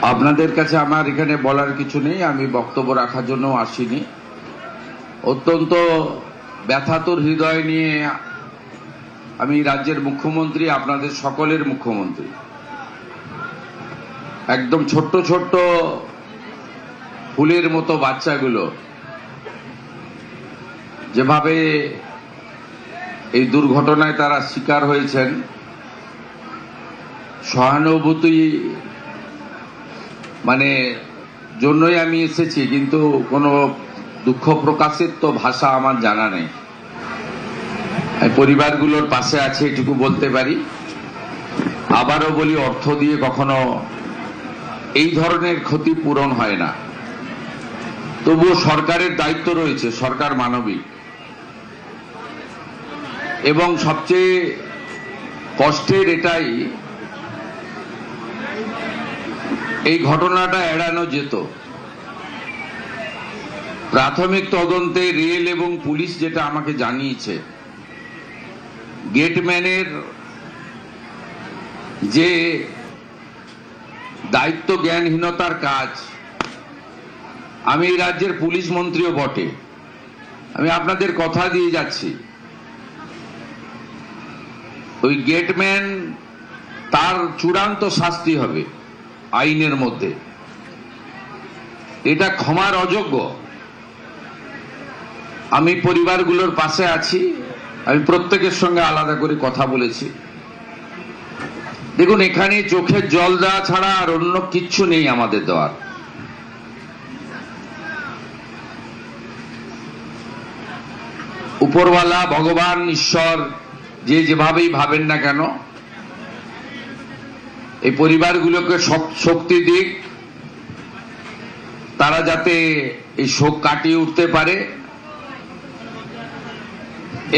আপনাদের কাছে আমার এখানে বলার কিছু নেই, আমি বক্তব্য রাখার জন্য আসিনি। অত্যন্ত ব্যথাতুর হৃদয় নিয়ে আমি রাজ্যের মুখ্যমন্ত্রী, আপনাদের সকলের মুখ্যমন্ত্রী, একদম ছোট্ট ছোট্ট ফুলের মতো বাচ্চাগুলো যেভাবে এই দুর্ঘটনায় তারা শিকার হয়েছেন, সহানুভূতি জন্যই আমি এসেছি, কিন্তু কোনো দুঃখ প্রকাশের তো ভাষা আমার জানা নেই। পরিবারগুলোর পাশে আছে এটুকু বলতে পারি। আবারও বলি, অর্থ দিয়ে কখনো এই ধরনের ক্ষতি পূরণ হয় না। তবুও সরকারের দায়িত্ব রয়েছে, সরকার মানবিক, এবং সবচেয়ে কষ্টের এটাই, এই ঘটনাটা এড়ানো যেত। প্রাথমিক তদন্তে রেল এবং পুলিশ যেটা আমাকে জানিয়েছে, গেটম্যানের যে দায়িত্ব জ্ঞানহীনতার কাজ, আমি এই রাজ্যের পুলিশ মন্ত্রীও বটে, আমি আপনাদের কথা দিয়ে যাচ্ছি, ওই গেটম্যান তার চূড়ান্ত শাস্তি হবে আইনের মধ্যে। এটা ক্ষমার অযোগ্য। আমি পরিবারগুলোর পাশে আছি, আমি প্রত্যেকের সঙ্গে আলাদা করে কথা বলেছি। দেখুন, এখানে চোখের জল দেওয়া ছাড়া আর অন্য কিচ্ছু নেই আমাদের দেওয়ার। উপরওয়ালা, ভগবান, ঈশ্বর, যে যেভাবেই ভাবেন না কেন, এই পরিবারগুলোকে শক্তি দিক, তারা যাতে এই শোক কাটিয়ে উঠতে পারে।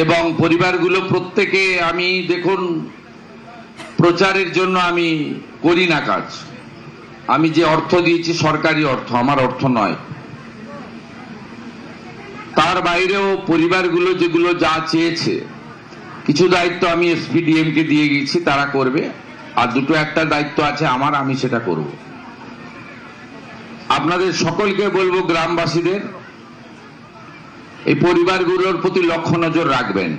এবং পরিবারগুলো প্রত্যেকে, আমি দেখুন, প্রচারের জন্য আমি করি না কাজ। আমি যে অর্থ দিয়েছি সরকারি অর্থ, আমার অর্থ নয়। তার বাইরেও পরিবারগুলো যেগুলো যা চেয়েছে, কিছু দায়িত্ব আমি এসপিডিএম কে দিয়ে গেছি, তারা করবে। আর দুটো একটা দায়িত্ব আছে আমার, আমি সেটা করব। আপনাদের সকলকে বলবো, গ্রামবাসীদের, এই পরিবারগুলোর প্রতি লক্ষ্য নজর রাখবেন।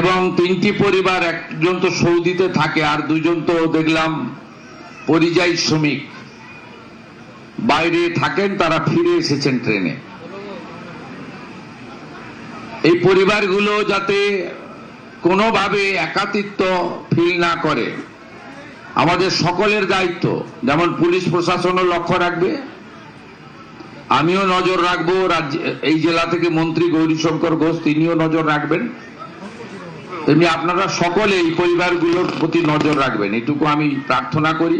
এবং তিনটি পরিবার, একজন তো সৌদিতে থাকে, আর দুজন তো দেখলাম পরিযায়ী শ্রমিক, বাইরে থাকেন, তারা ফিরে এসেছেন ট্রেনে। এই পরিবারগুলো যাতে কোনোভাবে একাকিত্ব ফিল না করে, আমাদের সকলের দায়িত্ব। যেমন পুলিশ প্রশাসনও লক্ষ্য রাখবে, আমিও নজর রাখবো, এই জেলা থেকে মন্ত্রী গৌরীশঙ্কর ঘোষ তিনিও নজর রাখবেন, তেমনি আপনারা সকলে এই পরিবারগুলোর প্রতি নজর রাখবেন, এটুকু আমি প্রার্থনা করি।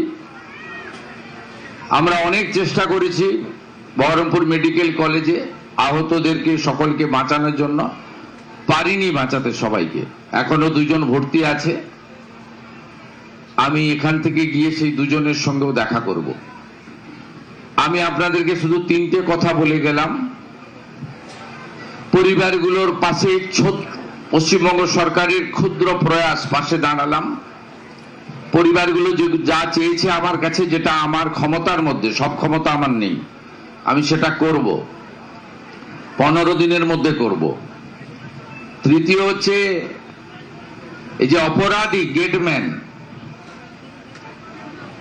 আমরা অনেক চেষ্টা করেছি বহরমপুর মেডিকেল কলেজে আহতদেরকে সকলকে বাঁচানোর জন্য, পারিনি বাঁচাতে সবাইকে। এখনো দুজন ভর্তি আছে, আমি এখান থেকে গিয়ে সেই দুজনের সঙ্গেও দেখা করব। আমি আপনাদেরকে শুধু তিনটে কথা বলে গেলাম। পরিবারগুলোর পাশে পশ্চিমবঙ্গ সরকারের ক্ষুদ্র প্রয়াস, পাশে দাঁড়ালাম। পরিবারগুলো যা চেয়েছে আমার কাছে, যেটা আমার ক্ষমতার মধ্যে, সব ক্ষমতা আমার নেই, আমি সেটা করব, 15 দিনের মধ্যে করব। তৃতীয় হচ্ছে, এই যে অপরাধী গেটম্যান,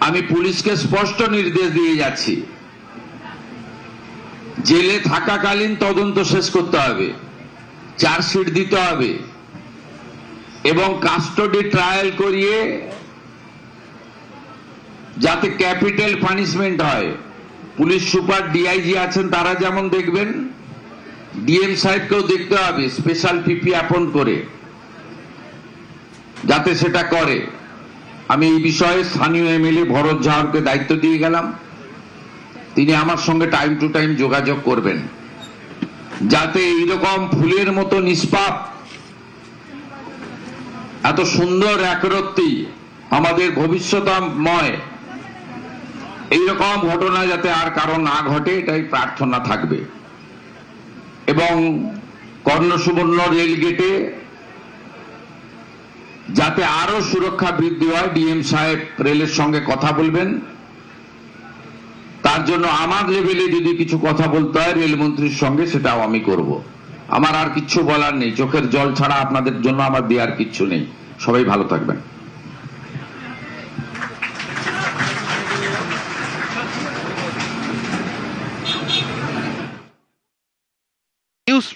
আমি পুলিশকে স্পষ্ট নির্দেশ দিয়ে যাচ্ছি, জেলে থাকাকালীন তদন্ত শেষ করতে হবে, চার্জশিট দিতে হবে, এবং কাস্টডি ট্রায়াল করিয়ে যাতে ক্যাপিটাল পানিশমেন্ট হয়। পুলিশ সুপার, ডিআইজি আছেন, তারা যেমন দেখবেন, ডিএম সাহেবকেও দেখতে হবে, স্পেশাল পিপি অ্যাপয়েন্ট করে, যাতে সেটা করে। আমি এই বিষয়ে স্থানীয় এমএলএ ভরত ঝাড়কে দায়িত্ব দিয়ে গেলাম, তিনি আমার সঙ্গে টাইম টু টাইম যোগাযোগ করবেন, যাতে এইরকম ফুলের মতো নিষ্পাপ, এত সুন্দর একরত্তি, আমাদের ভবিষ্যৎময়, এইরকম ঘটনা যাতে আর কারো না ঘটে, এটাই প্রার্থনা থাকবে। এবং কর্ণসুবর্ণ রেল গেটে যাতে আরো সুরক্ষা বৃদ্ধি হয়, ডিএম সাহেব রেলের সঙ্গে কথা বলবেন। তার জন্য আমার লেভেলে যদি কিছু কথা বলতে হয় রেলমন্ত্রীর সঙ্গে, সেটাও আমি করব। আমার আর কিচ্ছু বলার নেই, চোখের জল ছাড়া আপনাদের জন্য আমার দেওয়ার কিচ্ছু নেই। সবাই ভালো থাকবেন।